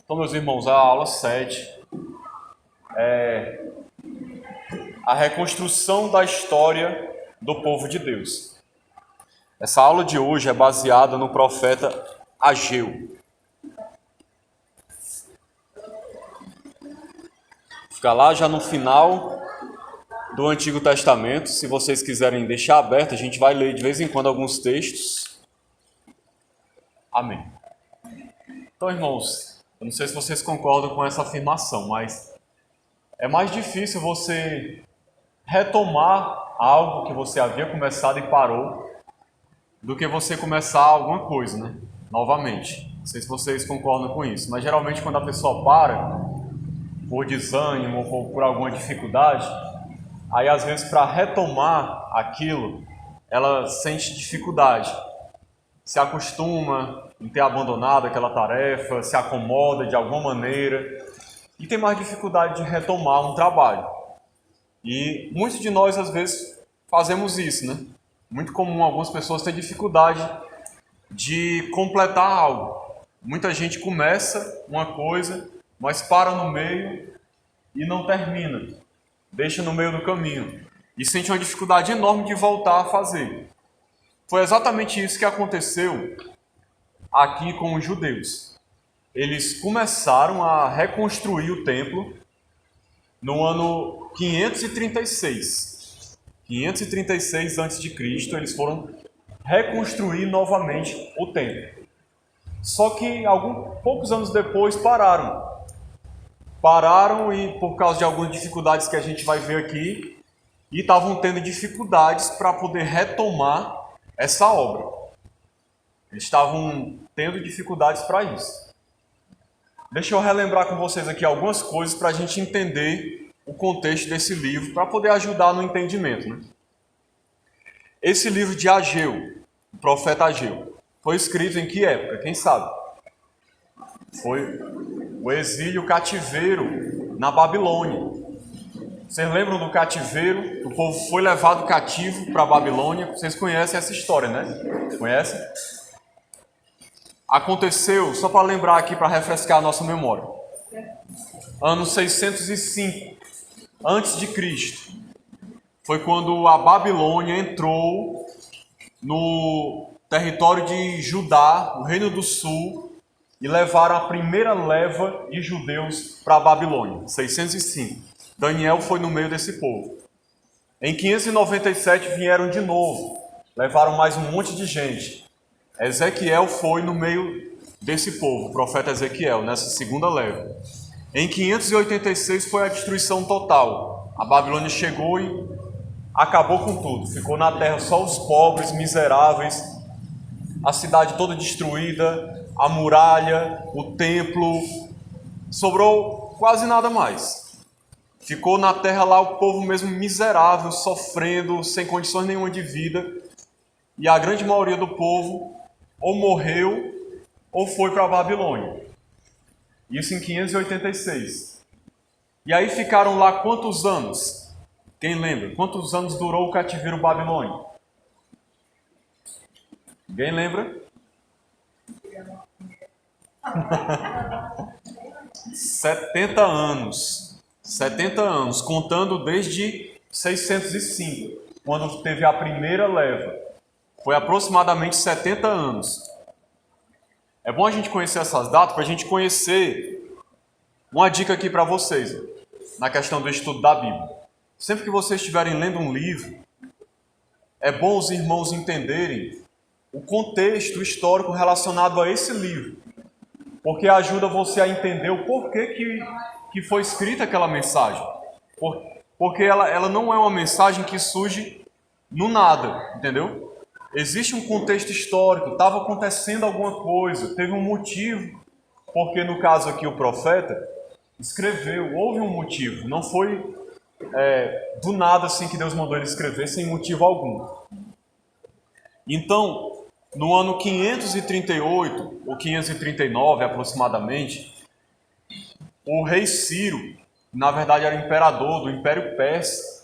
Então, meus irmãos, a aula 7 é a reconstrução da história do povo de Deus. Essa aula de hoje é baseada no profeta Ageu. Fica lá já no final do Antigo Testamento. Se vocês quiserem deixar aberto, a gente vai ler de vez em quando alguns textos. Amém. Então, irmãos, eu não sei se vocês concordam com essa afirmação, mas é mais difícil você retomar algo que você havia começado e parou do que você começar alguma coisa, né? Novamente. Não sei se vocês concordam com isso, mas geralmente quando a pessoa para por desânimo ou por alguma dificuldade, aí às vezes para retomar aquilo, ela sente dificuldade, se acostuma em ter abandonado aquela tarefa, se acomoda de alguma maneira e tem mais dificuldade de retomar um trabalho. E muitos de nós às vezes fazemos isso, né? Muito comum algumas pessoas terem dificuldade de completar algo. Muita gente começa uma coisa, mas para no meio e não termina. Deixa no meio do caminho. E sente uma dificuldade enorme de voltar a fazer. Foi exatamente isso que aconteceu aqui com os judeus. Eles começaram a reconstruir o templo no ano 536. 536 a.C., eles foram reconstruir novamente o templo. Só que poucos anos depois pararam e por causa de algumas dificuldades que a gente vai ver aqui, e estavam tendo dificuldades para poder retomar essa obra. Eles estavam tendo dificuldades para isso. Deixa eu relembrar com vocês aqui algumas coisas para a gente entender o contexto desse livro, para poder ajudar no entendimento, né? Esse livro de Ageu, o profeta Ageu, foi escrito em que época? Quem sabe? Foi o exílio, o cativeiro na Babilônia. Vocês lembram do cativeiro? O povo foi levado cativo para a Babilônia. Vocês conhecem essa história, né? Conhecem? Aconteceu, só para lembrar aqui, para refrescar a nossa memória, ano 605 antes de Cristo, foi quando a Babilônia entrou no território de Judá, o Reino do Sul, e levaram a primeira leva de judeus para a Babilônia, 605. Daniel foi no meio desse povo. Em 597 vieram de novo, levaram mais um monte de gente. Ezequiel foi no meio desse povo, o profeta Ezequiel, nessa segunda leva. Em 586 foi a destruição total. A Babilônia chegou e acabou com tudo. Ficou na terra só os pobres, miseráveis, a cidade toda destruída, a muralha, o templo, sobrou quase nada mais. Ficou na terra lá o povo mesmo miserável, sofrendo, sem condições nenhuma de vida, e a grande maioria do povo ou morreu ou foi para a Babilônia. Isso em 586. E aí ficaram lá quantos anos? Quem lembra? Quantos anos durou o cativeiro babilônico? Ninguém lembra? 70 anos. 70 anos, contando desde 605, quando teve a primeira leva. Foi aproximadamente 70 anos. É bom a gente conhecer essas datas para a gente conhecer uma dica aqui para vocês, na questão do estudo da Bíblia. Sempre que vocês estiverem lendo um livro, é bom os irmãos entenderem o contexto histórico relacionado a esse livro, porque ajuda você a entender o porquê que foi escrita aquela mensagem. Porque ela não é uma mensagem que surge no nada, entendeu? Existe um contexto histórico, estava acontecendo alguma coisa, teve um motivo, porque no caso aqui o profeta escreveu, houve um motivo, não foi do nada assim que Deus mandou ele escrever sem motivo algum. Então, no ano 538 ou 539 aproximadamente, o rei Ciro, na verdade era imperador do Império Persa,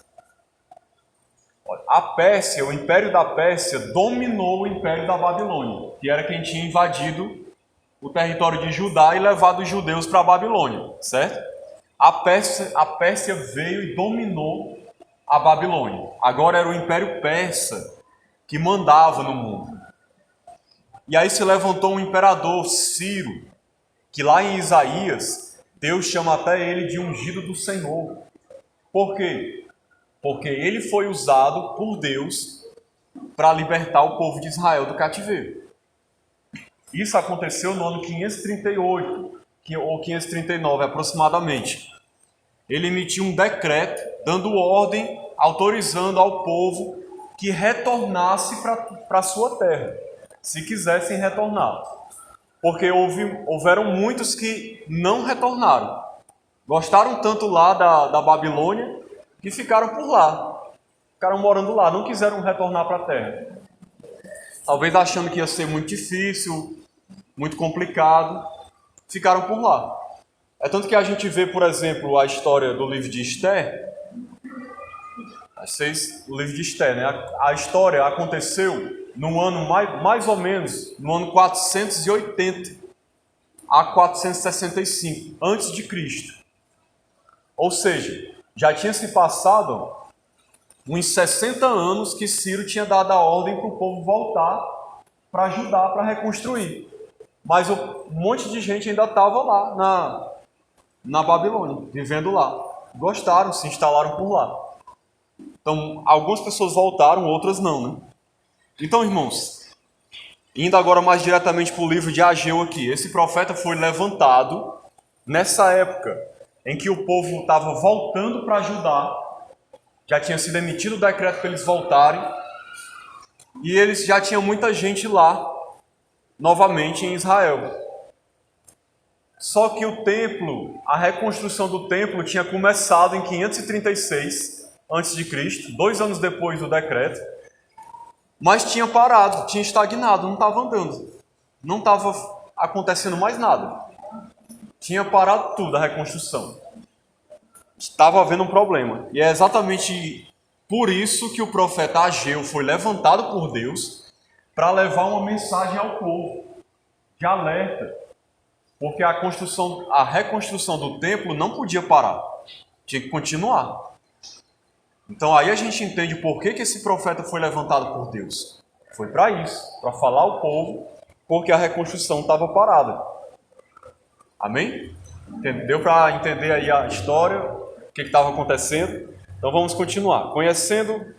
a Pérsia, o Império da Pérsia dominou o Império da Babilônia, que era quem tinha invadido o território de Judá e levado os judeus para a Babilônia, certo? A Pérsia veio e dominou a Babilônia. Agora era o Império Persa que mandava no mundo. E aí se levantou um imperador, Ciro, que lá em Isaías, Deus chama até ele de ungido do Senhor. Por quê? Porque ele foi usado por Deus para libertar o povo de Israel do cativeiro. Isso aconteceu no ano 538, ou 539 aproximadamente. Ele emitiu um decreto dando ordem, autorizando ao povo que retornasse para a sua terra, se quisessem retornar. Porque houveram muitos que não retornaram. Gostaram tanto lá da Babilônia que ficaram por lá. Ficaram morando lá, não quiseram retornar para a terra. Talvez achando que ia ser muito difícil, muito complicado, ficaram por lá. É tanto que a gente vê, por exemplo, a história do livro de Esther. O livro de Esther, né? A história aconteceu no ano mais ou menos, no ano 480 a 465 antes de Cristo. Ou seja, já tinha se passado uns 60 anos que Ciro tinha dado a ordem para o povo voltar para ajudar, para reconstruir. Mas um monte de gente ainda estava lá na Babilônia, vivendo lá. Gostaram, se instalaram por lá. Então, algumas pessoas voltaram, outras não, né? Então, irmãos, indo agora mais diretamente para o livro de Ageu aqui, esse profeta foi levantado nessa época em que o povo estava voltando para Judá, já tinha sido emitido o decreto para eles voltarem, e eles já tinham muita gente lá, novamente em Israel. Só que o templo, a reconstrução do templo tinha começado em 536 a.C., 2 anos depois do decreto, mas tinha parado, tinha estagnado, não estava andando, não estava acontecendo mais nada. Tinha parado tudo a reconstrução. Estava havendo um problema. E é exatamente por isso que o profeta Ageu foi levantado por Deus para levar uma mensagem ao povo de alerta. Porque a reconstrução do templo não podia parar. Tinha que continuar. Então aí a gente entende por que esse profeta foi levantado por Deus. Foi para isso, para falar ao povo, porque a reconstrução estava parada. Amém? Deu para entender aí a história, o que estava acontecendo? Então vamos continuar. Conhecendo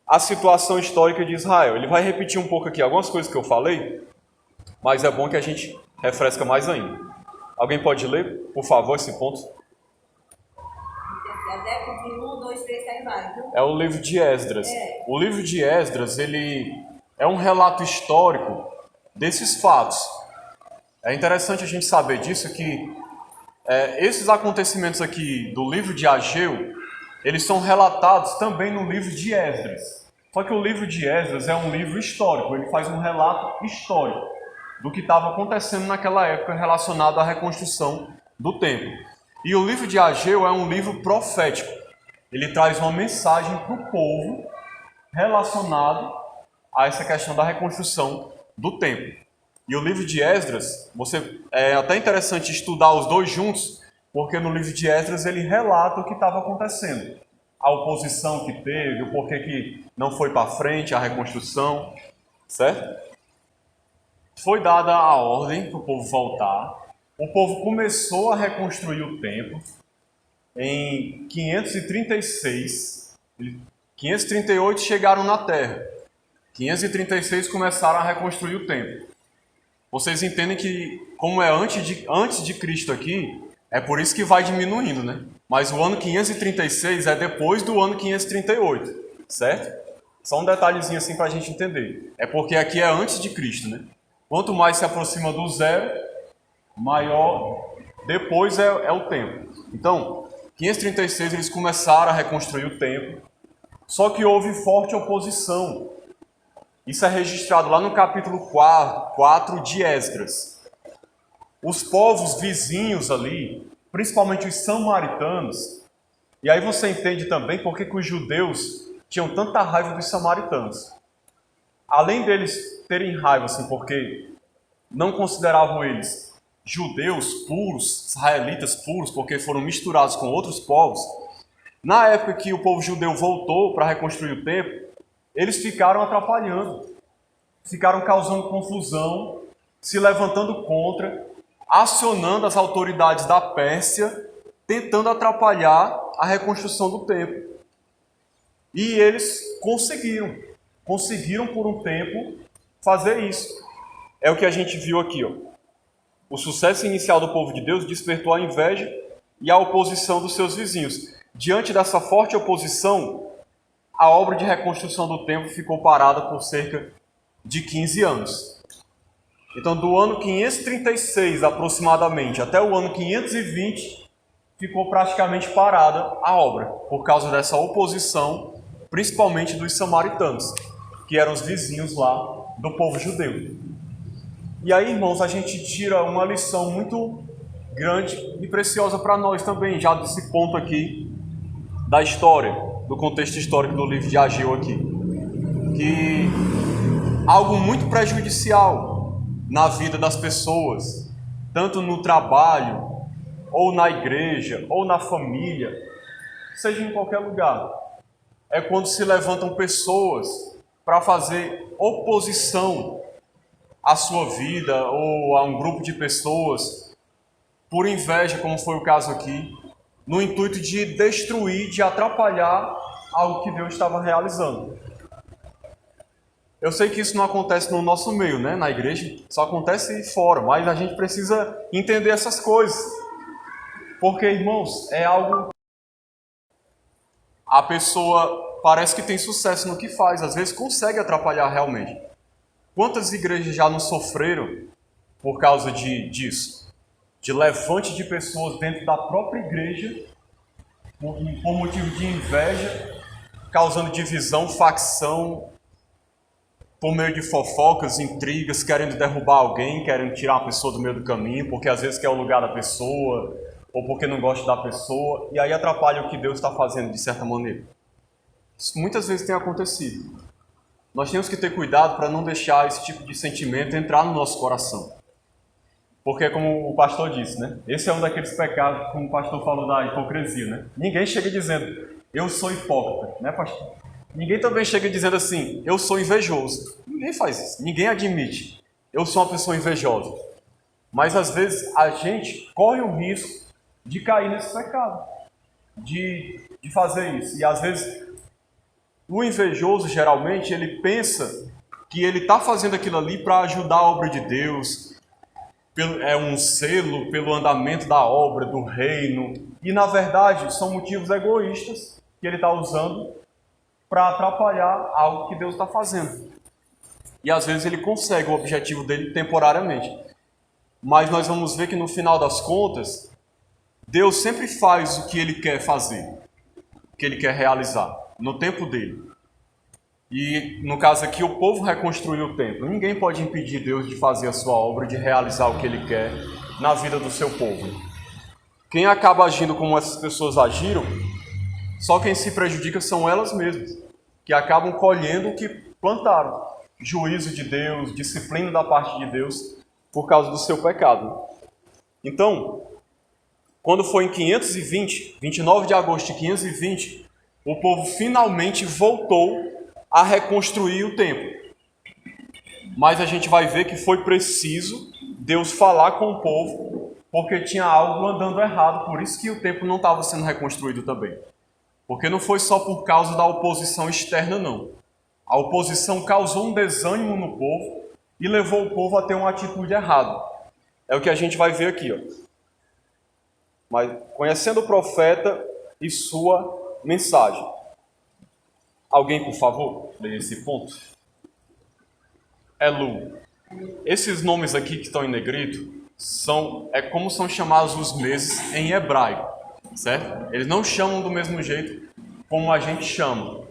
a situação histórica de Israel. Ele vai repetir um pouco aqui algumas coisas que eu falei, mas é bom que a gente refresca mais ainda. Alguém pode ler, por favor, esse ponto? É o livro de Esdras. O livro de Esdras, ele é um relato histórico desses fatos. É interessante a gente saber disso, que esses acontecimentos aqui do livro de Ageu, eles são relatados também no livro de Esdras. Só que o livro de Esdras é um livro histórico, ele faz um relato histórico do que estava acontecendo naquela época relacionado à reconstrução do templo. E o livro de Ageu é um livro profético. Ele traz uma mensagem para o povo relacionado a essa questão da reconstrução do templo. E o livro de Esdras, é até interessante estudar os dois juntos, porque no livro de Esdras ele relata o que estava acontecendo. A oposição que teve, o porquê que não foi para frente a reconstrução, certo? Foi dada a ordem para o povo voltar. O povo começou a reconstruir o templo em 536. 538 chegaram na terra. 536 começaram a reconstruir o templo. Vocês entendem que, como é antes de Cristo aqui, é por isso que vai diminuindo, né? Mas o ano 536 é depois do ano 538, certo? Só um detalhezinho assim para a gente entender. É porque aqui é antes de Cristo, né? Quanto mais se aproxima do zero, maior depois é o tempo. Então, 536 eles começaram a reconstruir o templo, só que houve forte oposição. Isso é registrado lá no capítulo 4 de Esdras. Os povos vizinhos ali, principalmente os samaritanos, e aí você entende também por que os judeus tinham tanta raiva dos samaritanos. Além deles terem raiva, assim, porque não consideravam eles judeus puros, israelitas puros, porque foram misturados com outros povos, na época que o povo judeu voltou para reconstruir o templo, eles ficaram atrapalhando, ficaram causando confusão, se levantando contra, acionando as autoridades da Pérsia, tentando atrapalhar a reconstrução do templo. E eles conseguiram por um tempo fazer isso. É o que a gente viu aqui, ó. O sucesso inicial do povo de Deus despertou a inveja e a oposição dos seus vizinhos. Diante dessa forte oposição, a obra de reconstrução do templo ficou parada por cerca de 15 anos. Então, do ano 536 aproximadamente até o ano 520, ficou praticamente parada a obra, por causa dessa oposição, principalmente dos samaritanos, que eram os vizinhos lá do povo judeu. E aí, irmãos, a gente tira uma lição muito grande e preciosa para nós também, já desse ponto aqui da história, do contexto histórico do livro de Ageu aqui. Que algo muito prejudicial na vida das pessoas, tanto no trabalho, ou na igreja, ou na família, seja em qualquer lugar, é quando se levantam pessoas para fazer oposição à sua vida ou a um grupo de pessoas por inveja, como foi o caso aqui, no intuito de destruir, de atrapalhar algo que Deus estava realizando. Eu sei que isso não acontece no nosso meio, né? Na igreja, só acontece fora, mas a gente precisa entender essas coisas. Porque, irmãos, é algo... A pessoa parece que tem sucesso no que faz, às vezes consegue atrapalhar realmente. Quantas igrejas já não sofreram por causa disso? De levante de pessoas dentro da própria igreja, por motivo de inveja, causando divisão, facção, por meio de fofocas, intrigas, querendo derrubar alguém, querendo tirar uma pessoa do meio do caminho, porque às vezes quer o lugar da pessoa, ou porque não gosta da pessoa, e aí atrapalha o que Deus está fazendo, de certa maneira. Isso muitas vezes tem acontecido. Nós temos que ter cuidado para não deixar esse tipo de sentimento entrar no nosso coração. Porque, como o pastor disse, né? Esse é um daqueles pecados, como o pastor falou da hipocrisia, né? Ninguém chega dizendo, eu sou hipócrita, né, pastor? Ninguém também chega dizendo assim, eu sou invejoso. Ninguém faz isso, ninguém admite, eu sou uma pessoa invejosa. Mas, às vezes, a gente corre o risco de cair nesse pecado, de fazer isso. E, às vezes, o invejoso, geralmente, ele pensa que ele está fazendo aquilo ali para ajudar a obra de Deus, é um selo pelo andamento da obra, do reino. E, na verdade, são motivos egoístas que ele está usando para atrapalhar algo que Deus está fazendo. E, às vezes, ele consegue o objetivo dele temporariamente. Mas nós vamos ver que, no final das contas, Deus sempre faz o que Ele quer fazer, o que Ele quer realizar, no tempo dele. E, no caso aqui, o povo reconstruiu o templo. Ninguém pode impedir Deus de fazer a sua obra, de realizar o que Ele quer na vida do seu povo. Quem acaba agindo como essas pessoas agiram, só quem se prejudica são elas mesmas, que acabam colhendo o que plantaram. Juízo de Deus, disciplina da parte de Deus, por causa do seu pecado. Então, quando foi em 520, 29 de agosto de 520, o povo finalmente voltou a reconstruir o templo. Mas a gente vai ver que foi preciso Deus falar com o povo, porque tinha algo andando errado, por isso que o templo não estava sendo reconstruído também. Porque não foi só por causa da oposição externa, não. A oposição causou um desânimo no povo e levou o povo a ter uma atitude errada. É o que a gente vai ver aqui, ó. Mas conhecendo o profeta e sua mensagem. Alguém, por favor, leia esse ponto. Elu. Esses nomes aqui que estão em negrito é como são chamados os meses em hebraico, certo? Eles não chamam do mesmo jeito como a gente chama,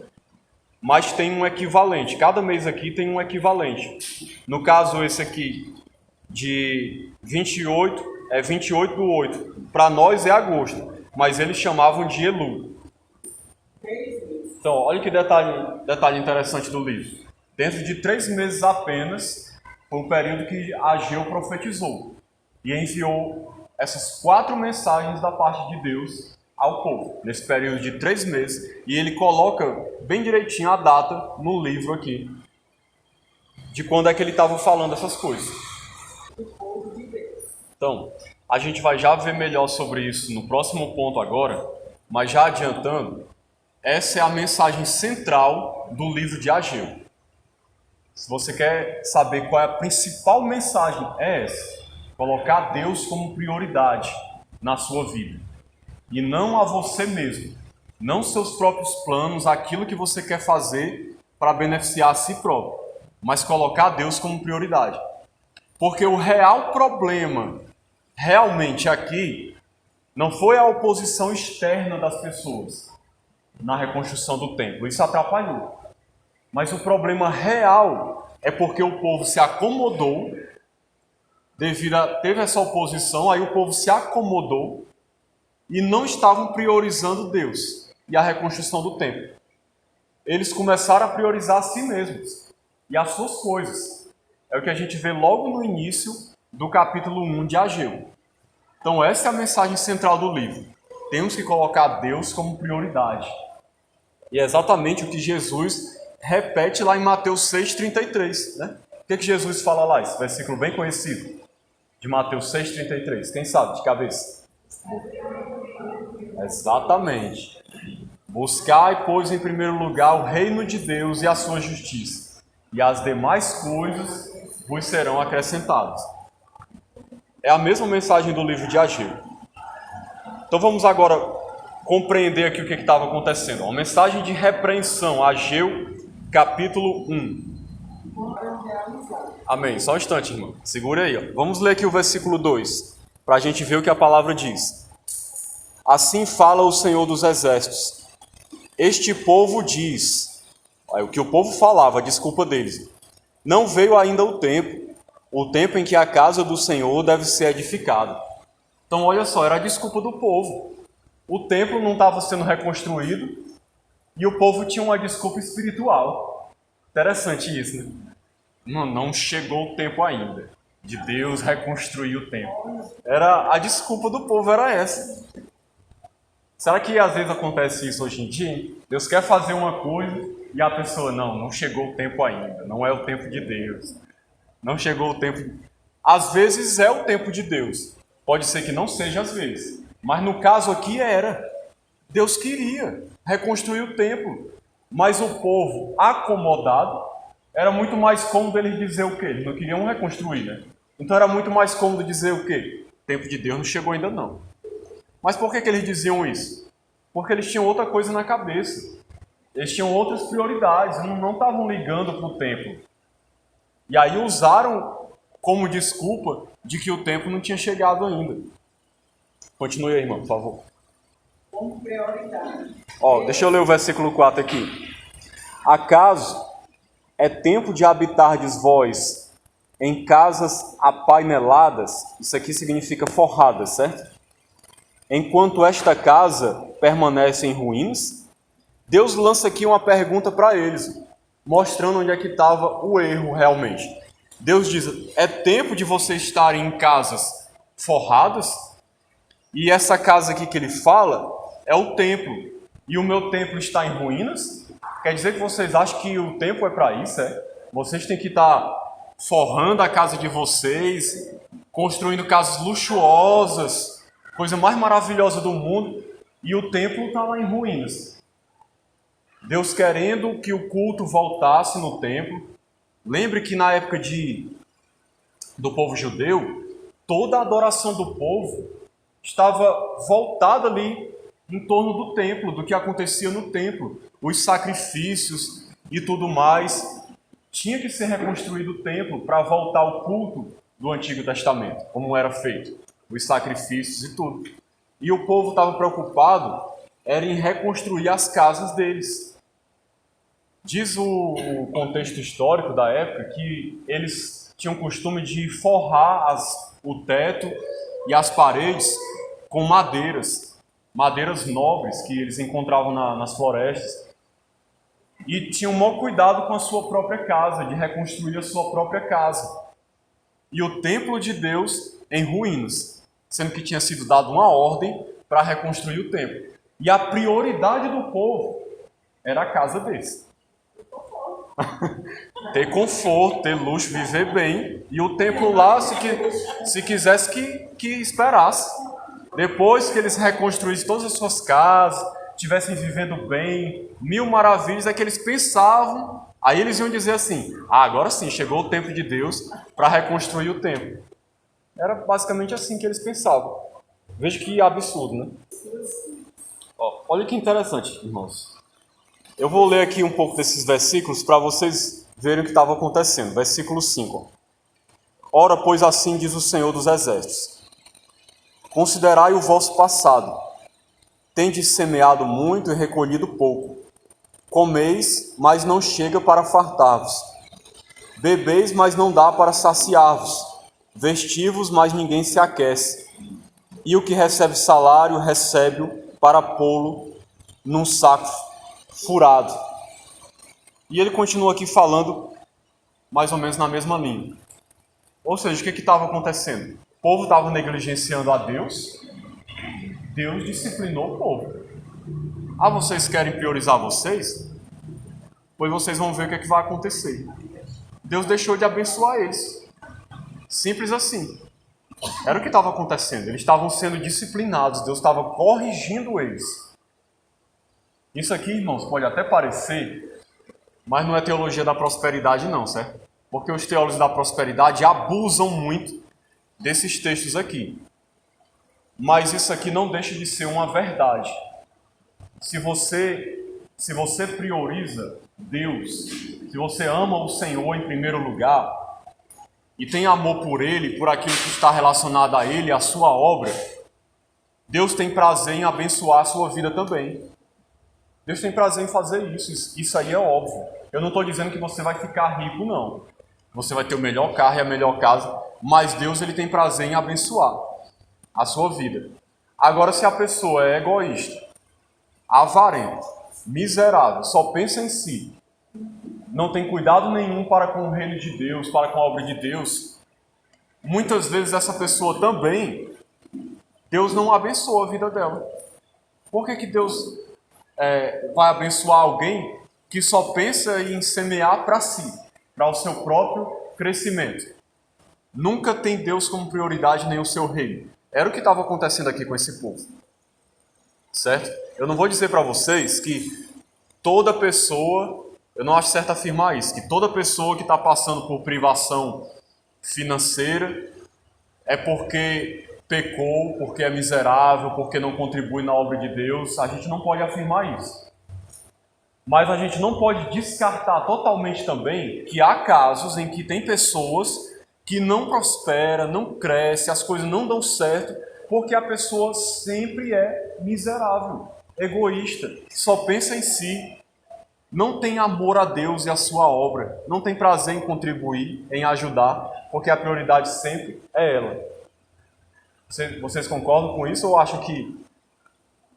mas tem um equivalente. Cada mês aqui tem um equivalente. No caso, esse aqui de 28 é 28 do 8. Para nós é agosto, mas eles chamavam de Elu. Então, olha que detalhe interessante do livro. Dentro de 3 meses apenas, foi o período que Ageu profetizou e enviou essas 4 mensagens da parte de Deus ao povo, nesse período de 3 meses, e ele coloca bem direitinho a data no livro aqui, de quando é que ele estava falando essas coisas. Então, a gente vai já ver melhor sobre isso no próximo ponto agora, mas já adiantando, essa é a mensagem central do livro de Ageu. Se você quer saber qual é a principal mensagem, é essa: colocar Deus como prioridade na sua vida. E não a você mesmo, não seus próprios planos, aquilo que você quer fazer para beneficiar a si próprio, mas colocar Deus como prioridade. Porque o real problema, realmente aqui, não foi a oposição externa das pessoas na reconstrução do templo. Isso atrapalhou. Mas o problema real é porque o povo se acomodou, teve essa oposição, aí o povo se acomodou e não estavam priorizando Deus e a reconstrução do templo. Eles começaram a priorizar a si mesmos e as suas coisas. É o que a gente vê logo no início do capítulo 1 de Ageu. Então essa é a mensagem central do livro. Temos que colocar Deus como prioridade. E é exatamente o que Jesus repete lá em Mateus 6,33. Né? O que Jesus fala lá? Esse versículo bem conhecido de Mateus 6,33. Quem sabe de cabeça? Exatamente. Buscai, pois, em primeiro lugar o reino de Deus e a sua justiça, e as demais coisas vos serão acrescentadas. É a mesma mensagem do livro de Ageu. Então vamos agora compreender aqui o que estava acontecendo. Uma mensagem de repreensão, Ageu, capítulo 1. Amém. Só um instante, irmão. Segura aí. Ó. Vamos ler aqui o versículo 2, para a gente ver o que a palavra diz. Assim fala o Senhor dos Exércitos. Este povo diz, o que o povo falava, a desculpa deles, não veio ainda o tempo em que a casa do Senhor deve ser edificada. Então, olha só, era a desculpa do povo. O templo não estava sendo reconstruído e o povo tinha uma desculpa espiritual. Interessante isso, né? Não chegou o tempo ainda de Deus reconstruir o templo. A desculpa do povo era essa. Será que às vezes acontece isso hoje em dia? Deus quer fazer uma coisa e a pessoa, não chegou o tempo ainda, não é o tempo de Deus. Não chegou o tempo. Às vezes é o tempo de Deus. Pode ser que não seja às vezes. Mas no caso aqui era. Deus queria reconstruir o templo. Mas o povo acomodado, era muito mais cômodo eles dizer o quê? Eles não queriam reconstruir, né? Então era muito mais cômodo dizer o quê? O tempo de Deus não chegou ainda não. Mas por que eles diziam isso? Porque eles tinham outra coisa na cabeça. Eles tinham outras prioridades, não estavam ligando para o templo. E aí usaram como desculpa de que o tempo não tinha chegado ainda. Continue aí, irmão, por favor. Como prioridade. Deixa eu ler o versículo 4 aqui. Acaso é tempo de habitardes vós em casas apaineladas? Isso aqui significa forradas, certo? Enquanto esta casa permanece em ruínas? Deus lança aqui uma pergunta para eles, mostrando onde é que estava o erro realmente. Deus diz, é tempo de vocês estarem em casas forradas? E essa casa aqui que ele fala é o templo. E o meu templo está em ruínas? Quer dizer que vocês acham que o templo é para isso, é? Vocês têm que estar forrando a casa de vocês, construindo casas luxuosas, coisa mais maravilhosa do mundo, e o templo está lá em ruínas. Deus querendo que o culto voltasse no templo. Lembre que na época do povo judeu, toda a adoração do povo estava voltada ali em torno do templo, do que acontecia no templo. Os sacrifícios e tudo mais. Tinha que ser reconstruído o templo para voltar ao culto do Antigo Testamento, como era feito. Os sacrifícios e tudo. E o povo estava preocupado era em reconstruir as casas deles. Diz o contexto histórico da época que eles tinham costume de forrar o teto e as paredes com madeiras nobres que eles encontravam nas florestas. E tinham o maior cuidado com a sua própria casa, de reconstruir a sua própria casa. e o templo de Deus em ruínas, sendo que tinha sido dada uma ordem para reconstruir o templo. E a prioridade do povo era a casa deles. Ter conforto, ter luxo, viver bem. E o templo lá, se quisesse que esperasse. Depois que eles reconstruíssem todas as suas casas, estivessem vivendo bem, mil maravilhas, é que eles pensavam. Aí eles iam dizer assim: agora sim, chegou o tempo de Deus para reconstruir o templo. Era basicamente assim que eles pensavam. Veja que absurdo, né? Olha que interessante, irmãos. Eu vou ler aqui um pouco desses versículos para vocês verem o que estava acontecendo. Versículo 5. Ora, pois assim diz o Senhor dos Exércitos: considerai o vosso passado. Tendes semeado muito e recolhido pouco. Comeis, mas não chega para fartar-vos. Bebeis, mas não dá para saciar-vos. Vestivos, mas ninguém se aquece. E o que recebe salário, recebe-o para pô-lo num saco furado. E ele continua aqui falando mais ou menos na mesma linha. Ou seja, o que estava acontecendo? O povo estava negligenciando a Deus. Deus disciplinou o povo. Ah, vocês querem priorizar vocês? Pois vocês vão ver o que vai acontecer. Deus deixou de abençoar eles. Simples assim. Era o que estava acontecendo. Eles estavam sendo disciplinados. Deus estava corrigindo eles. Isso aqui, irmãos, pode até parecer, mas não é teologia da prosperidade não, certo? Porque os teólogos da prosperidade abusam muito desses textos aqui. Mas isso aqui não deixa de ser uma verdade. Se você prioriza Deus, se você ama o Senhor em primeiro lugar e tem amor por Ele, por aquilo que está relacionado a Ele, a sua obra, Deus tem prazer em abençoar a sua vida também. Deus tem prazer em fazer isso. Isso aí é óbvio. Eu não estou dizendo que você vai ficar rico, não. Você vai ter o melhor carro e a melhor casa, mas Deus ele tem prazer em abençoar a sua vida. Agora, se a pessoa é egoísta, avarenta, miserável, só pensa em si, não tem cuidado nenhum para com o reino de Deus, para com a obra de Deus, muitas vezes essa pessoa também, Deus não abençoa a vida dela. Por que Deus vai abençoar alguém que só pensa em semear para si, para o seu próprio crescimento? Nunca tem Deus como prioridade nem o seu reino. Era o que estava acontecendo aqui com esse povo. Certo? Eu não vou dizer para vocês que toda pessoa, eu não acho certo afirmar isso, que toda pessoa que está passando por privação financeira é porque pecou, porque é miserável, porque não contribui na obra de Deus. A gente não pode afirmar isso. Mas a gente não pode descartar totalmente também que há casos em que tem pessoas que não prosperam, não crescem, as coisas não dão certo, porque a pessoa sempre é miserável, egoísta, só pensa em si, não tem amor a Deus e a sua obra, não tem prazer em contribuir, em ajudar, porque a prioridade sempre é ela. Vocês concordam com isso ou acham que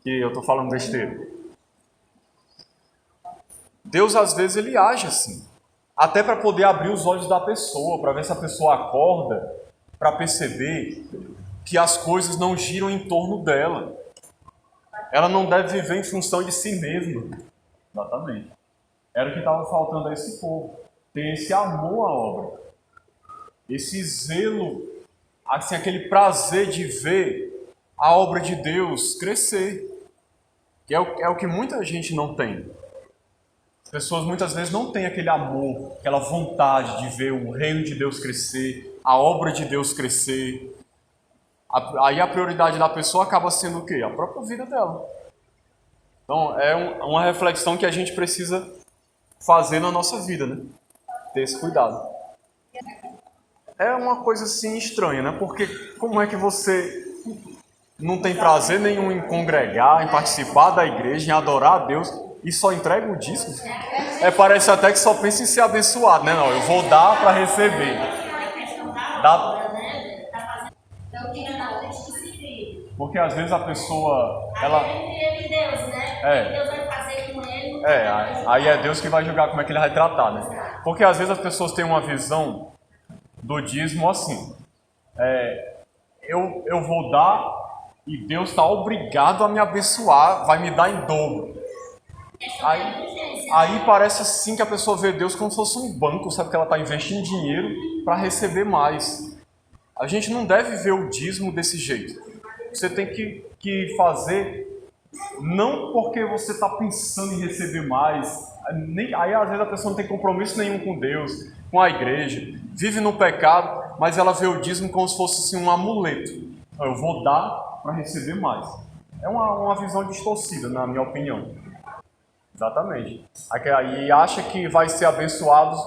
eu estou falando besteira? Deus, às vezes, ele age assim. Até para poder abrir os olhos da pessoa, para ver se a pessoa acorda, para perceber que as coisas não giram em torno dela. Ela não deve viver em função de si mesma. Exatamente. Era o que estava faltando a esse povo. Ter esse amor à obra. Esse zelo, assim, aquele prazer de ver a obra de Deus crescer. Que é o que muita gente não tem. As pessoas muitas vezes não têm aquele amor, aquela vontade de ver o reino de Deus crescer, a obra de Deus crescer. Aí a prioridade da pessoa acaba sendo o quê? A própria vida dela. Então é uma reflexão que a gente precisa fazer na nossa vida, né? Ter esse cuidado. É uma coisa assim estranha, né? Porque como é que você não tem prazer nenhum em congregar, em participar da igreja, em adorar a Deus e só entrega o dízimo? Parece até que só pensa em ser abençoado, né? Não, eu vou dar para receber. Porque às vezes a pessoa, ela... Deus vai fazer com ele. Aí é Deus que vai julgar como é que ele vai tratar, né? Porque às vezes as pessoas têm uma visão do dízimo assim. Eu vou dar e Deus está obrigado a me abençoar, vai me dar em dobro. Aí parece assim que a pessoa vê Deus como se fosse um banco, sabe, que ela está investindo dinheiro para receber mais. A gente não deve ver o dízimo desse jeito. Você tem que fazer não porque você está pensando em receber mais. Aí às vezes a pessoa não tem compromisso nenhum com Deus, com a igreja, vive no pecado, mas ela vê o dízimo como se fosse assim, um amuleto. Eu vou dar para receber mais. É uma visão distorcida, na minha opinião. Exatamente. Aí acha que vai ser abençoado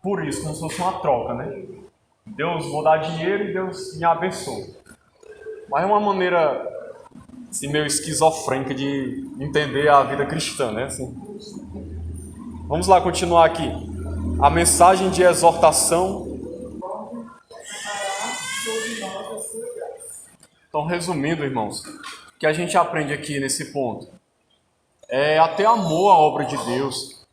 por isso, como se fosse uma troca, né? Deus, vou dar dinheiro e Deus me abençoa. Mas é uma maneira assim, meio esquizofrênica de entender a vida cristã, né? Assim. Vamos lá continuar aqui. A mensagem de exortação. Então, resumindo, irmãos, o que a gente aprende aqui nesse ponto é a ter amor à obra de Deus,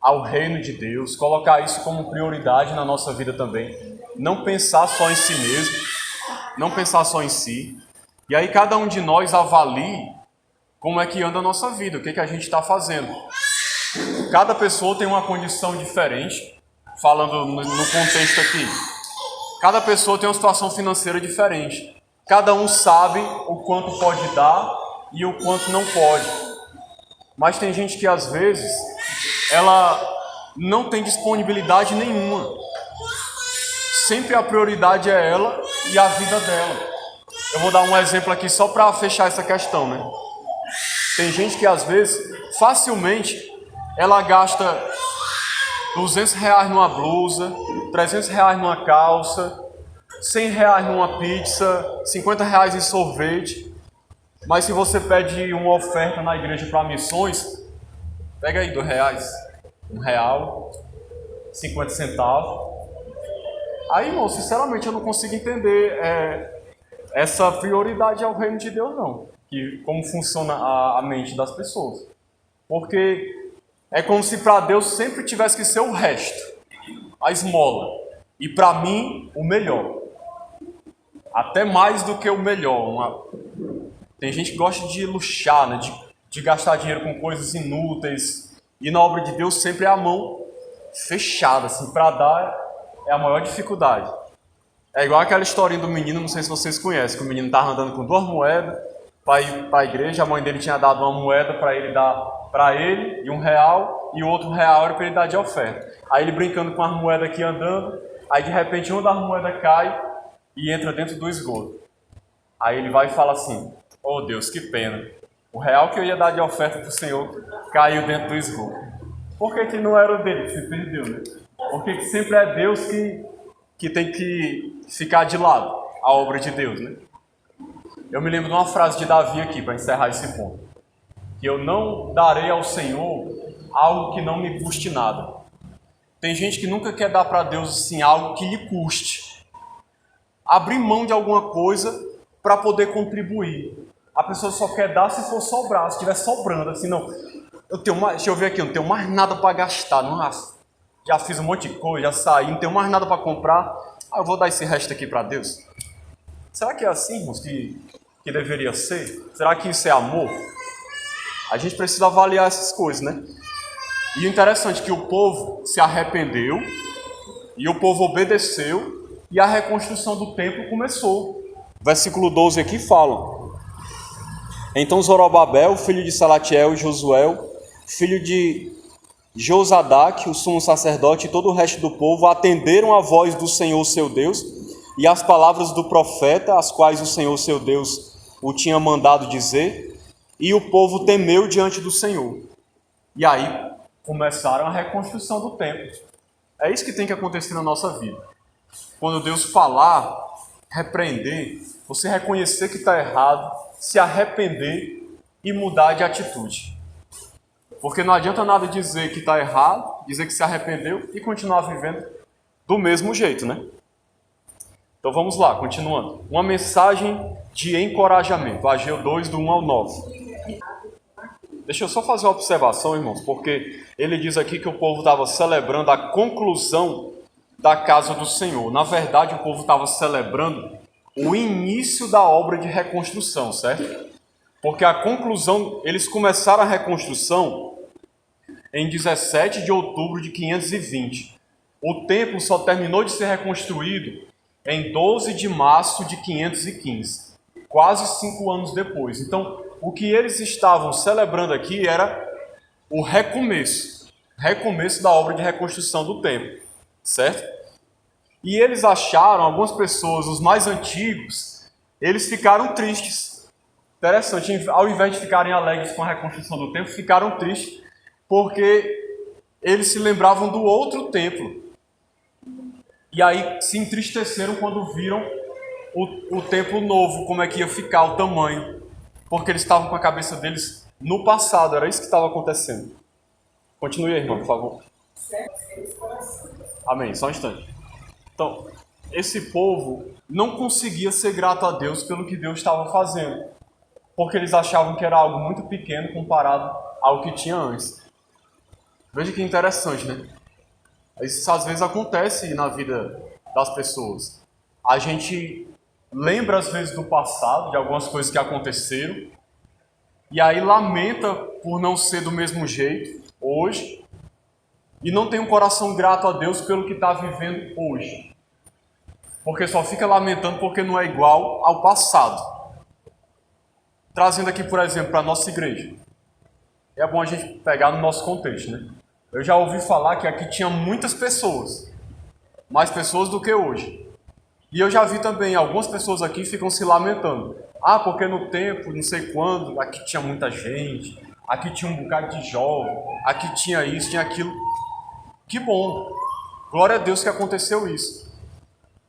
ao reino de Deus, colocar isso como prioridade na nossa vida também. Não pensar só em si mesmo, não pensar só em si. E aí cada um de nós avalie como é que anda a nossa vida, o que a gente está fazendo. Cada pessoa tem uma condição diferente, falando no contexto aqui. Cada pessoa tem uma situação financeira diferente. Cada um sabe o quanto pode dar e o quanto não pode. Mas tem gente que às vezes ela não tem disponibilidade nenhuma. Sempre a prioridade é ela e a vida dela. Eu vou dar um exemplo aqui só para fechar essa questão, né? Tem gente que às vezes, facilmente, ela gasta R$200 numa blusa, R$300 numa calça, R$100 numa pizza, R$50 em sorvete. Mas se você pede uma oferta na igreja para missões, pega aí R$2, R$1, 50 centavos. Aí, irmão, sinceramente eu não consigo entender essa prioridade ao reino de Deus, não. Que como funciona a mente das pessoas. Porque é como se para Deus sempre tivesse que ser o resto, a esmola. E para mim, o melhor. Até mais do que o melhor. Tem gente que gosta de luxar, né? de gastar dinheiro com coisas inúteis. E na obra de Deus sempre é a mão fechada. Assim, para dar é a maior dificuldade. É igual aquela historinha do menino, não sei se vocês conhecem, que o menino estava andando com 2 moedas para ir para a igreja, a mãe dele tinha dado uma moeda para ele dar para ele, e R$1, e o outro R$1 era para ele dar de oferta. Aí ele brincando com as moedas aqui andando, aí de repente uma das moedas cai e entra dentro do esgoto. Aí ele vai e fala assim: oh Deus, que pena, o R$1 que eu ia dar de oferta para o Senhor caiu dentro do esgoto. Por que não era o dele que se perdeu, né? Porque sempre é Deus que tem que ficar de lado, a obra de Deus, né? Eu me lembro de uma frase de Davi aqui, para encerrar esse ponto. Que eu não darei ao Senhor algo que não me custe nada. Tem gente que nunca quer dar para Deus assim, algo que lhe custe. Abrir mão de alguma coisa para poder contribuir. A pessoa só quer dar se for sobrar, se estiver sobrando, assim, não. Deixa eu ver aqui, eu não tenho mais nada para gastar, já fiz um monte de coisa, já saí, não tenho mais nada para comprar, eu vou dar esse resto aqui para Deus. Será que é assim, irmãos, que deveria ser? Será que isso é amor? A gente precisa avaliar essas coisas, né? E o interessante é que o povo se arrependeu, e o povo obedeceu, e a reconstrução do templo começou. Versículo 12 aqui fala: então Zorobabel, filho de Salatiel, e Josué, filho de Josadaque, o sumo sacerdote, e todo o resto do povo atenderam a voz do Senhor seu Deus e as palavras do profeta, as quais o Senhor seu Deus o tinha mandado dizer, e o povo temeu diante do Senhor. E aí começaram a reconstrução do templo. É isso que tem que acontecer na nossa vida. Quando Deus falar, repreender, você reconhecer que está errado, se arrepender e mudar de atitude. Porque não adianta nada dizer que está errado, dizer que se arrependeu e continuar vivendo do mesmo jeito, né? Então vamos lá, continuando. Uma mensagem de encorajamento, Ageu 2, do 1 ao 9. Deixa eu só fazer uma observação, irmãos, porque ele diz aqui que o povo estava celebrando a conclusão da casa do Senhor. Na verdade, o povo estava celebrando o início da obra de reconstrução, certo? Porque a conclusão, eles começaram a reconstrução em 17 de outubro de 520. O templo só terminou de ser reconstruído em 12 de março de 515, quase 5 anos depois. Então, o que eles estavam celebrando aqui era o recomeço da obra de reconstrução do templo, certo? E eles acharam, algumas pessoas, os mais antigos, eles ficaram tristes. Interessante, ao invés de ficarem alegres com a reconstrução do templo, ficaram tristes porque eles se lembravam do outro templo. E aí se entristeceram quando viram o templo novo, como é que ia ficar, o tamanho. Porque eles estavam com a cabeça deles no passado, era isso que estava acontecendo. Continue aí, irmão, por favor. Amém, só um instante. Então, esse povo não conseguia ser grato a Deus pelo que Deus estava fazendo, porque eles achavam que era algo muito pequeno comparado ao que tinha antes. Veja que interessante, né? Isso às vezes acontece na vida das pessoas. A gente lembra às vezes do passado, de algumas coisas que aconteceram, e aí lamenta por não ser do mesmo jeito hoje, e não tem um coração grato a Deus pelo que está vivendo hoje. Porque só fica lamentando porque não é igual ao passado. Trazendo aqui, por exemplo, para a nossa igreja. É bom a gente pegar no nosso contexto, né? Eu já ouvi falar que aqui tinha muitas pessoas, mais pessoas do que hoje. E eu já vi também algumas pessoas aqui ficam se lamentando. Ah, porque no tempo, não sei quando, aqui tinha muita gente, aqui tinha um bocado de jovem, aqui tinha isso, tinha aquilo. Que bom! Glória a Deus que aconteceu isso.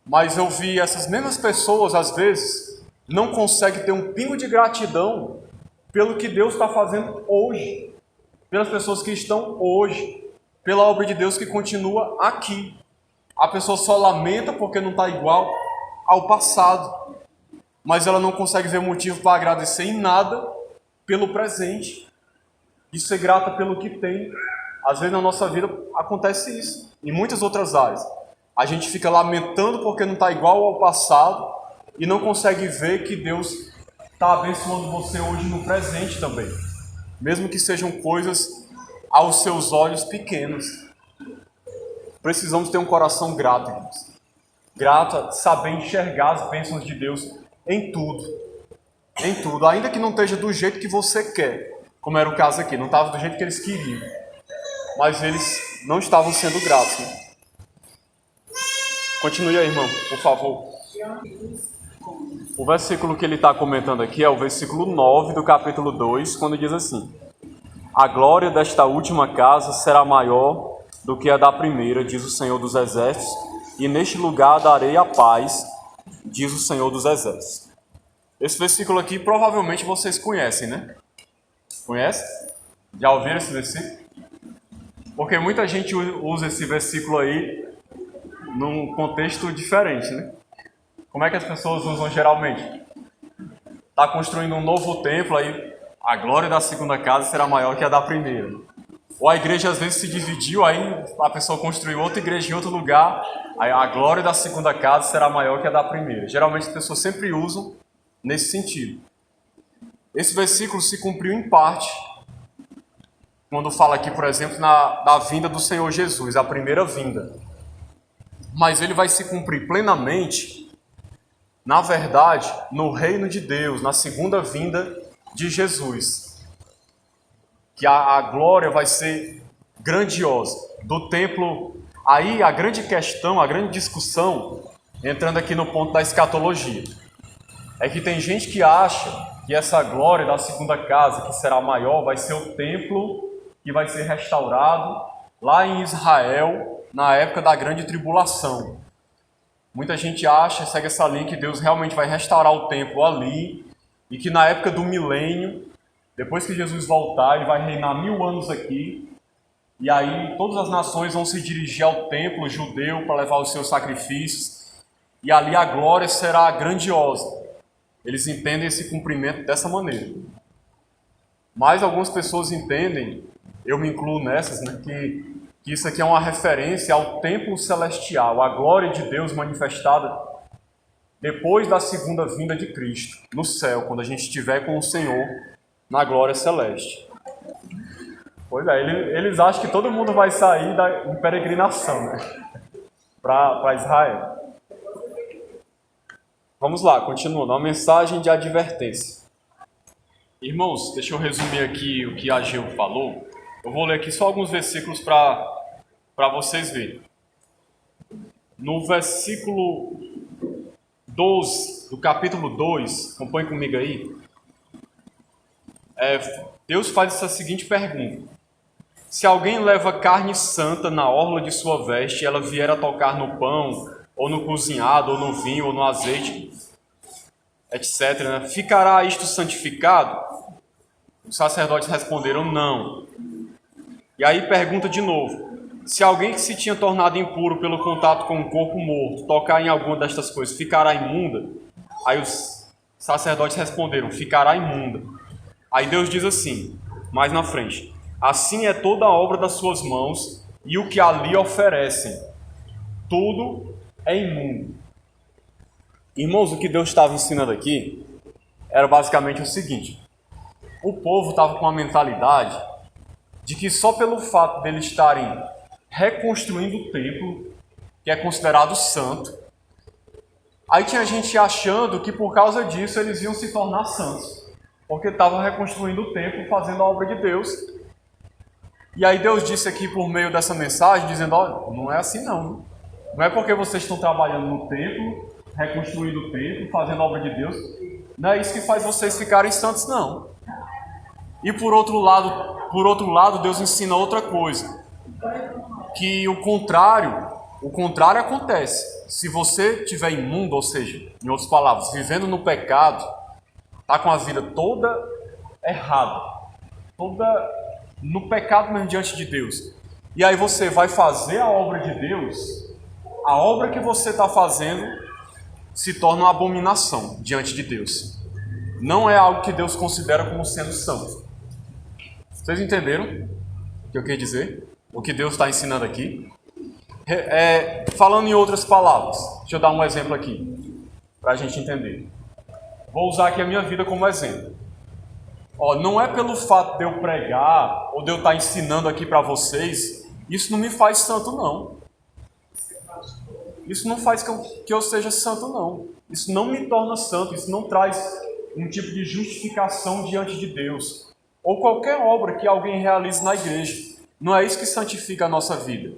Mas eu vi essas mesmas pessoas, às vezes, não conseguem ter um pingo de gratidão pelo que Deus está fazendo hoje, pelas pessoas que estão hoje, pela obra de Deus que continua aqui. A pessoa só lamenta porque não está igual ao passado, mas ela não consegue ver motivo para agradecer em nada pelo presente e ser grata pelo que tem. Às vezes na nossa vida acontece isso, em muitas outras áreas. A gente fica lamentando porque não está igual ao passado e não consegue ver que Deus está abençoando você hoje no presente também, mesmo que sejam coisas aos seus olhos pequenas. Precisamos ter um coração grato, irmãos. Grato a saber enxergar as bênçãos de Deus em tudo. Em tudo, ainda que não esteja do jeito que você quer, como era o caso aqui, não estava do jeito que eles queriam. Mas eles não estavam sendo gratos, né? Continue aí, irmão, por favor. O versículo que ele está comentando aqui é o versículo 9 do capítulo 2, quando diz assim: a glória desta última casa será maior do que a da primeira, diz o Senhor dos Exércitos, e neste lugar darei a paz, diz o Senhor dos Exércitos. Esse versículo aqui provavelmente vocês conhecem, né? Conhecem? Já ouviram esse versículo? Porque muita gente usa esse versículo aí num contexto diferente, né? Como é que as pessoas usam geralmente? Está construindo um novo templo, aí a glória da segunda casa será maior que a da primeira. Ou a igreja às vezes se dividiu, aí a pessoa construiu outra igreja em outro lugar, aí a glória da segunda casa será maior que a da primeira. Geralmente as pessoas sempre usam nesse sentido. Esse versículo se cumpriu em parte quando fala aqui, por exemplo, da vinda do Senhor Jesus, a primeira vinda. Mas ele vai se cumprir plenamente, na verdade, no reino de Deus, na segunda vinda de Jesus. Que a glória vai ser grandiosa. Do templo, aí a grande questão, a grande discussão, entrando aqui no ponto da escatologia, é que tem gente que acha que essa glória da segunda casa, que será maior, vai ser o templo que vai ser restaurado lá em Israel, na época da grande tribulação. Muita gente acha, segue essa linha, que Deus realmente vai restaurar o templo ali, e que na época do milênio, depois que Jesus voltar, ele vai reinar 1000 anos aqui, e aí todas as nações vão se dirigir ao templo judeu para levar os seus sacrifícios, e ali a glória será grandiosa. Eles entendem esse cumprimento dessa maneira. Mas algumas pessoas entendem, eu me incluo nessas, né, que isso aqui é uma referência ao templo celestial, a glória de Deus manifestada depois da segunda vinda de Cristo, no céu, quando a gente estiver com o Senhor na glória celeste. Pois é, eles acham que todo mundo vai sair em peregrinação, né? Para Israel. Vamos lá, continuando. Uma mensagem de advertência. Irmãos, deixa eu resumir aqui o que Ageu falou. Eu vou ler aqui só alguns versículos para vocês verem. No versículo 12 do capítulo 2, acompanhe comigo aí. Deus faz essa seguinte pergunta: se alguém leva carne santa na orla de sua veste, e ela vier a tocar no pão, ou no cozinhado, ou no vinho, ou no azeite, etc., né? Ficará isto santificado? Os sacerdotes responderam não. E aí pergunta de novo: se alguém que se tinha tornado impuro pelo contato com um corpo morto tocar em alguma destas coisas, ficará imunda? Aí os sacerdotes responderam: ficará imunda. Aí Deus diz assim, mais na frente: assim é toda a obra das suas mãos e o que ali oferecem. Tudo é imundo. Irmãos, o que Deus estava ensinando aqui era basicamente o seguinte: o povo estava com a mentalidade de que só pelo fato deles estarem reconstruindo o templo, que é considerado santo, aí tinha gente achando que por causa disso eles iam se tornar santos, porque estavam reconstruindo o templo, fazendo a obra de Deus. E aí Deus disse aqui por meio dessa mensagem, dizendo: olha, não é assim não. Não é porque vocês estão trabalhando no templo, reconstruindo o templo, fazendo a obra de Deus, não é isso que faz vocês ficarem santos, não. E por outro lado, Deus ensina outra coisa, que o contrário acontece. Se você estiver imundo, ou seja, em outras palavras, vivendo no pecado, está com a vida toda errada, toda no pecado mesmo diante de Deus, e aí você vai fazer a obra de Deus, a obra que você está fazendo se torna uma abominação diante de Deus. Não é algo que Deus considera como sendo santo. Vocês entenderam o que eu quis dizer? O que Deus está ensinando aqui? Falando em outras palavras, deixa eu dar um exemplo aqui, para a gente entender. Vou usar aqui a minha vida como exemplo. Não é pelo fato de eu pregar, ou de eu estar ensinando aqui para vocês, isso não me faz santo, não. Isso não faz que eu seja santo, não. Isso não me torna santo, isso não traz um tipo de justificação diante de Deus. Ou qualquer obra que alguém realize na igreja. Não é isso que santifica a nossa vida.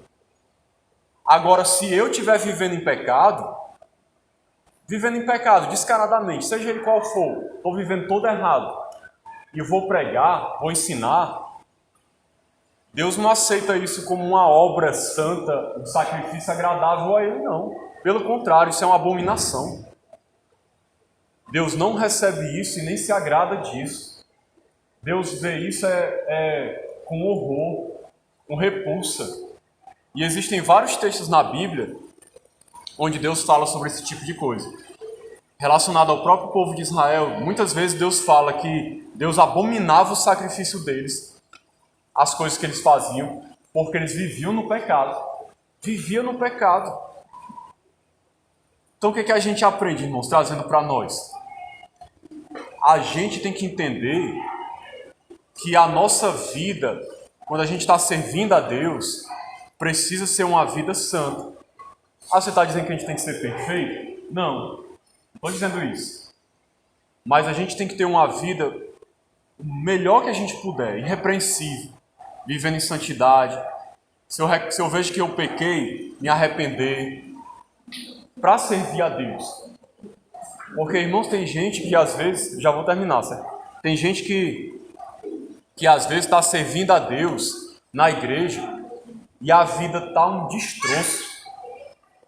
Agora, se eu estiver vivendo em pecado descaradamente, seja ele qual for, estou vivendo todo errado, e vou pregar, vou ensinar, Deus não aceita isso como uma obra santa, um sacrifício agradável a Ele, não. Pelo contrário, isso é uma abominação. Deus não recebe isso e nem se agrada disso. Deus vê isso com horror, com repulsa. E existem vários textos na Bíblia onde Deus fala sobre esse tipo de coisa. Relacionado ao próprio povo de Israel, muitas vezes Deus fala que Deus abominava o sacrifício deles, as coisas que eles faziam, porque eles viviam no pecado. Viviam no pecado. Então o que a gente aprende, irmãos, trazendo para nós? A gente tem que entender que a nossa vida, quando a gente está servindo a Deus, precisa ser uma vida santa. Você está dizendo que a gente tem que ser perfeito? Não estou dizendo isso. Mas a gente tem que ter uma vida o melhor que a gente puder, irrepreensível, vivendo em santidade. Se eu vejo que eu pequei, me arrepender, para servir a Deus. Porque, irmãos, tem gente que às vezes, já vou terminar, certo? Tem gente que às vezes está servindo a Deus na igreja e a vida está um destroço.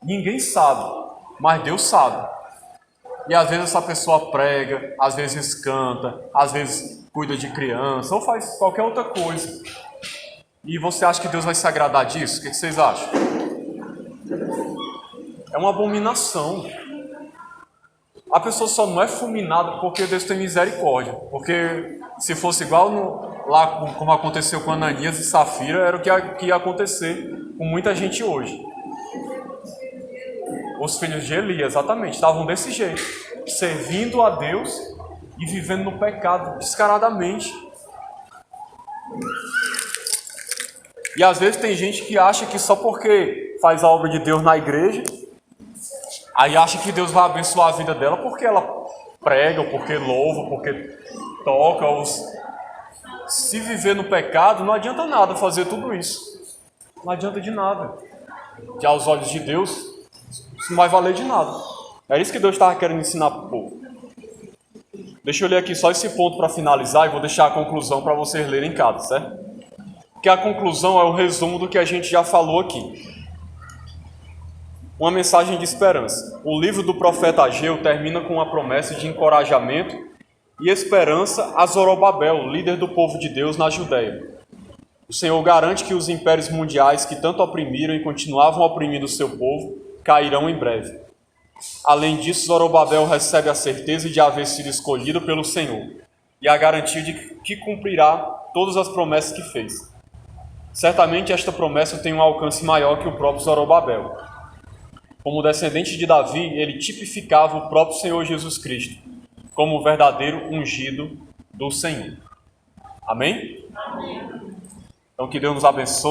Ninguém sabe, mas Deus sabe. E às vezes essa pessoa prega, às vezes canta, às vezes cuida de criança, ou faz qualquer outra coisa. E você acha que Deus vai se agradar disso? O que vocês acham? É uma abominação. A pessoa só não é fulminada porque Deus tem misericórdia. Porque se fosse igual lá como aconteceu com Ananias e Safira, era o que ia acontecer com muita gente hoje. Os filhos de Eli, exatamente, estavam desse jeito, servindo a Deus e vivendo no pecado descaradamente. E às vezes tem gente que acha que só porque faz a obra de Deus na igreja, aí acha que Deus vai abençoar a vida dela porque ela prega, ou porque louva, ou porque toca. Se viver no pecado, não adianta nada fazer tudo isso. Não adianta de nada. Que aos olhos de Deus, isso não vai valer de nada. É isso que Deus estava querendo ensinar para o povo. Deixa eu ler aqui só esse ponto para finalizar e vou deixar a conclusão para vocês lerem em casa, certo? Porque a conclusão é o resumo do que a gente já falou aqui. Uma mensagem de esperança. O livro do profeta Ageu termina com uma promessa de encorajamento e esperança a Zorobabel, líder do povo de Deus na Judéia. O Senhor garante que os impérios mundiais que tanto oprimiram e continuavam oprimindo o seu povo cairão em breve. Além disso, Zorobabel recebe a certeza de haver sido escolhido pelo Senhor e a garantia de que cumprirá todas as promessas que fez. Certamente esta promessa tem um alcance maior que o próprio Zorobabel. Como descendente de Davi, ele tipificava o próprio Senhor Jesus Cristo como o verdadeiro ungido do Senhor. Amém? Amém. Então que Deus nos abençoe.